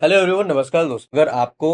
Hello everyone, नमस्कार दोस्तों। अगर आपको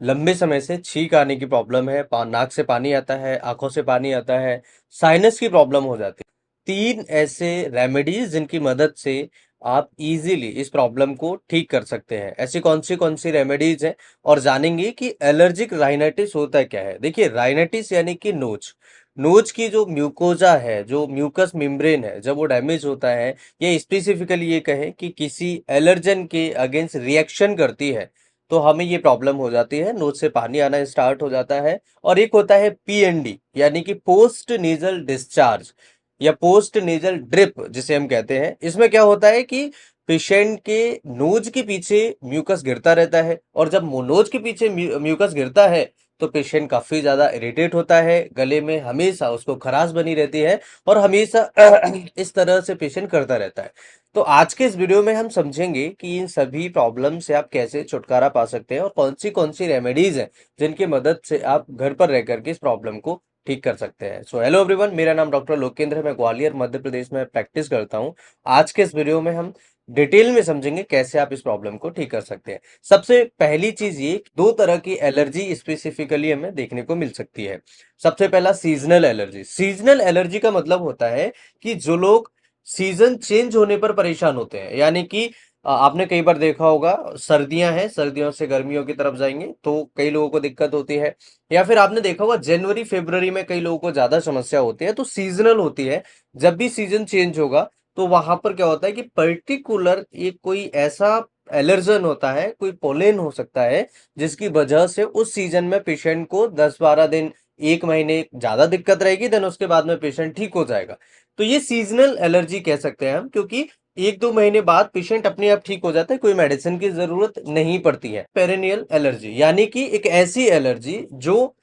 लंबे समय से छींक आने की प्रॉब्लम है, नाक से पानी आता है, आंखों से पानी आता है, साइनस की प्रॉब्लम हो जाती है, तीन ऐसे रेमेडीज जिनकी मदद से आप इजीली इस प्रॉब्लम को ठीक कर सकते हैं। ऐसी कौन सी रेमेडीज हैं और जानेंगे कि एलर्जिक राइनाइटिस होता क्या है। देखिए, राइनाइटिस यानी कि नोच नोच की जो म्यूकोजा है, जो म्यूकस मेम्ब्रेन है, जब वो डैमेज होता है, ये स्पेसिफिकली ये कहें कि किसी एलर्जन के अगेंस्ट रिएक्शन करती है, तो हमें ये प्रॉब्लम हो जाती है, नोज से पानी आना स्टार्ट हो जाता है। और एक होता है पीएनडी यानी कि पोस्ट नेजल डिस्चार्ज या पोस्ट नेजल ड्रिप जिसे हम कहते हैं। इसमें क्या होता है कि पेशेंट के नोज के पीछे म्यूकस गिरता रहता है, और जब नोज के पीछे म्यूकस गिरता है तो पेशेंट काफी ज्यादा इरिटेट होता है, गले में हमेशा उसको खराश बनी रहती है और हमेशा इस तरह से पेशेंट करता रहता है। तो आज के इस वीडियो में हम समझेंगे कि इन सभी प्रॉब्लम से आप कैसे छुटकारा पा सकते हैं और कौन सी रेमेडीज हैं जिनकी मदद से आप घर पर रह करके इस प्रॉब्लम को ठीक कर सकते हैं। सो हेलो एवरीवन, मेरा नाम डॉक्टर लोकेंद्र है, मैं ग्वालियर मध्य प्रदेश में प्रैक्टिस करता हूं। आज के इस वीडियो में हम डिटेल में समझेंगे कैसे आप इस प्रॉब्लम को ठीक कर सकते हैं। सबसे पहली चीज ये, दो तरह की एलर्जी स्पेसिफिकली हमें देखने को मिल सकती है। सबसे पहला सीजनल एलर्जी। सीजनल एलर्जी का मतलब होता है कि जो लोग सीजन चेंज होने पर परेशान होते हैं, यानी कि आपने कई बार देखा होगा, सर्दियां हैं, सर्दियों से गर्मियों की तरफ जाएंगे तो कई लोगों को दिक्कत होती है, या फिर आपने देखा होगा जनवरी फरवरी में कई लोगों को ज्यादा समस्या होती है, तो सीजनल होती है। जब भी सीजन चेंज होगा तो वहां पर क्या होता है कि पर्टिकुलर एक कोई ऐसा एलर्जन होता है, कोई पोलेन हो सकता है, जिसकी वजह से उस सीजन में पेशेंट को 10-12 दिन, एक महीने ज्यादा दिक्कत रहेगी, देन उसके बाद में पेशेंट ठीक हो जाएगा। तो ये सीजनल एलर्जी कह सकते हैं हम, क्योंकि 1-2 महीने बाद पेशेंट अपने आप ठीक हो जाता है, कोई मेडिसिन की जरूरत नहीं पड़ती है। पेरेनियल एलर्जी यानी कि एक ऐसी एलर्जी जो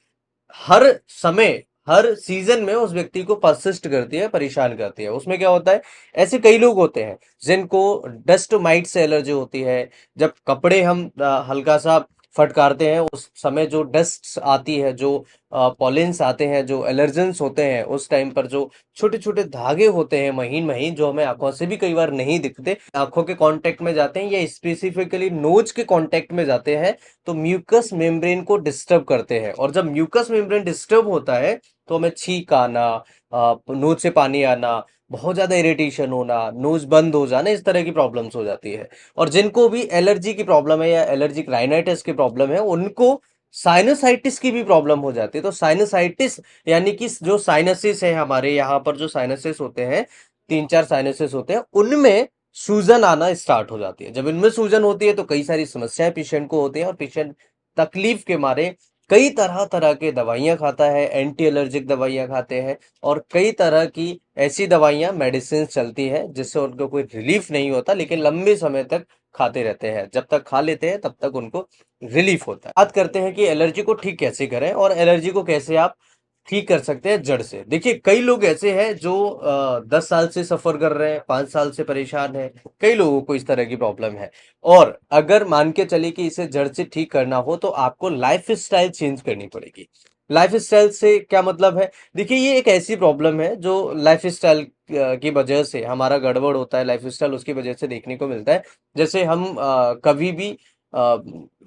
हर समय, हर सीजन में उस व्यक्ति को परसिस्ट करती है, परेशान करती है। उसमें क्या होता है, ऐसे कई लोग होते हैं जिनको डस्ट माइट से एलर्जी होती है। जब कपड़े हम हल्का सा फटकारते हैं, उस समय जो डस्ट आती है, जो पॉलिन्स आते हैं, जो एलर्जेंस होते हैं, उस टाइम पर जो छोटे छोटे धागे होते हैं, महीन महीन, जो हमें आंखों से भी कई बार नहीं दिखते, आंखों के कांटेक्ट में जाते हैं या स्पेसिफिकली नोज के कांटेक्ट में जाते हैं, तो म्यूकस मेम्ब्रेन को डिस्टर्ब करते हैं। और जब म्यूकस मेम्ब्रेन डिस्टर्ब होता है तो हमें छींक आना, नोज से पानी आना, बहुत ज्यादा इरिटेशन होना, नोज बंद हो जाना, इस तरह की प्रॉब्लम्स हो जाती है। और जिनको भी एलर्जी की प्रॉब्लम है या एलर्जिक राइनाइटिस की प्रॉब्लम है, उनको साइनसाइटिस की भी प्रॉब्लम हो जाती है। तो साइनसाइटिस यानी कि जो साइनसिस है, हमारे यहाँ पर जो साइनसिस होते हैं, 3-4 साइनसिस होते हैं, उनमें सूजन आना स्टार्ट हो जाती है। जब इनमें सूजन होती है तो कई सारी समस्याएं पेशेंट को होती हैं, और पेशेंट तकलीफ के मारे कई तरह तरह के दवाइयां खाता है, एंटी एलर्जिक दवाइयां खाते हैं, और कई तरह की ऐसी दवाइयां, मेडिसिन चलती है जिससे उनको कोई रिलीफ नहीं होता, लेकिन लंबे समय तक खाते रहते हैं। जब तक खा लेते हैं तब तक उनको रिलीफ होता है। बात करते हैं कि एलर्जी को ठीक कैसे करें और एलर्जी को कैसे आप ठीक कर सकते हैं जड़ से। देखिए, कई लोग ऐसे हैं जो 10 साल से सफर कर रहे हैं, 5 साल से परेशान है, कई लोगों को इस तरह की प्रॉब्लम है। और अगर मान के चले कि इसे जड़ से ठीक करना हो तो आपको लाइफ स्टाइल चेंज करनी पड़ेगी। लाइफ स्टाइल से क्या मतलब है? देखिए, ये एक ऐसी प्रॉब्लम है जो लाइफ स्टाइल की वजह से हमारा गड़बड़ होता है, लाइफ स्टाइल उसकी वजह से देखने को मिलता है। जैसे हम कभी भी अ,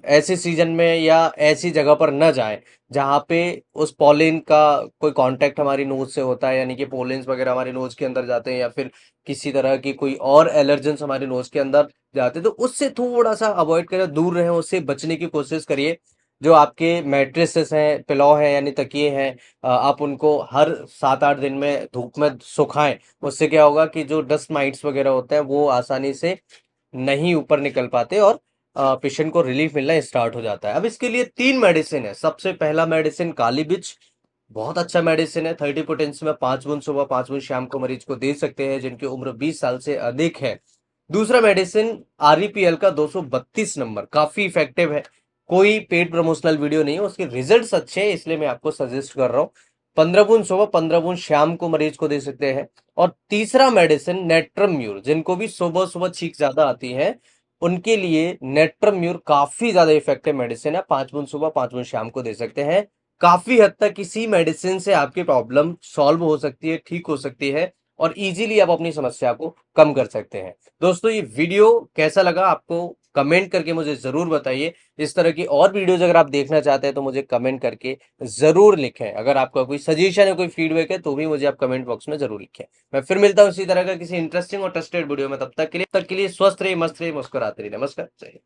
ऐसे सीजन में या ऐसी जगह पर न जाएं जहाँ पे उस पॉलिन का कोई कांटेक्ट हमारी नोज से होता है, यानी कि पोलिन्स वगैरह हमारी नोज के अंदर जाते हैं, या फिर किसी तरह की कोई और एलर्जेंस हमारी नोज के अंदर जाते हैं, तो उससे थोड़ा सा अवॉइड करें, दूर रहें, उससे बचने की कोशिश करिए। जो आपके मैट्रेसेस हैं, पिलो है यानी तकिए हैं, आप उनको हर 7-8 दिन में धूप में सुखाएं। उससे क्या होगा कि जो डस्ट माइट्स वगैरह होते हैं वो आसानी से नहीं ऊपर निकल पाते, और पेशेंट को रिलीफ मिलना स्टार्ट हो जाता है। अब इसके लिए 3 मेडिसिन है। सबसे पहला मेडिसिन काली मिर्च, बहुत अच्छा मेडिसिन है। 30 पोटेंसी में 5 बूंद सुबह, 5 बूंद शाम को मरीज को दे सकते हैं जिनकी उम्र 20 साल से अधिक है। दूसरा मेडिसिन REPL का 232 नंबर, काफी इफेक्टिव है। कोई पेड प्रमोशनल वीडियो नहीं है, उसके रिजल्ट्स अच्छे हैं, इसलिए मैं आपको सजेस्ट कर रहा हूँ। 15 बूंद सुबह, 15 बूंद शाम को मरीज को दे सकते हैं। और तीसरा मेडिसिन नेट्रम्यूर, जिनको भी सुबह सुबह छींक ज्यादा आती है, उनके लिए नेट्रम्यूर काफी ज्यादा इफेक्टिव मेडिसिन है। 5 बूंद सुबह, 5 बूंद शाम को दे सकते हैं। काफी हद तक इसी मेडिसिन से आपकी प्रॉब्लम सॉल्व हो सकती है, ठीक हो सकती है, और इजीली आप अपनी समस्या को कम कर सकते हैं। दोस्तों, ये वीडियो कैसा लगा आपको कमेंट करके मुझे जरूर बताइए। इस तरह की और वीडियोज अगर आप देखना चाहते हैं तो मुझे कमेंट करके जरूर लिखें। अगर आपका कोई सजेशन है, कोई फीडबैक है, तो भी मुझे आप कमेंट बॉक्स में जरूर लिखें। मैं फिर मिलता हूँ इसी तरह का किसी इंटरेस्टिंग और ट्रस्टेड वीडियो में। तब तक के लिए स्वस्थ रहिए, मस्त रहिए, मुस्कुराते रहिए। नमस्कार, जय हिंद।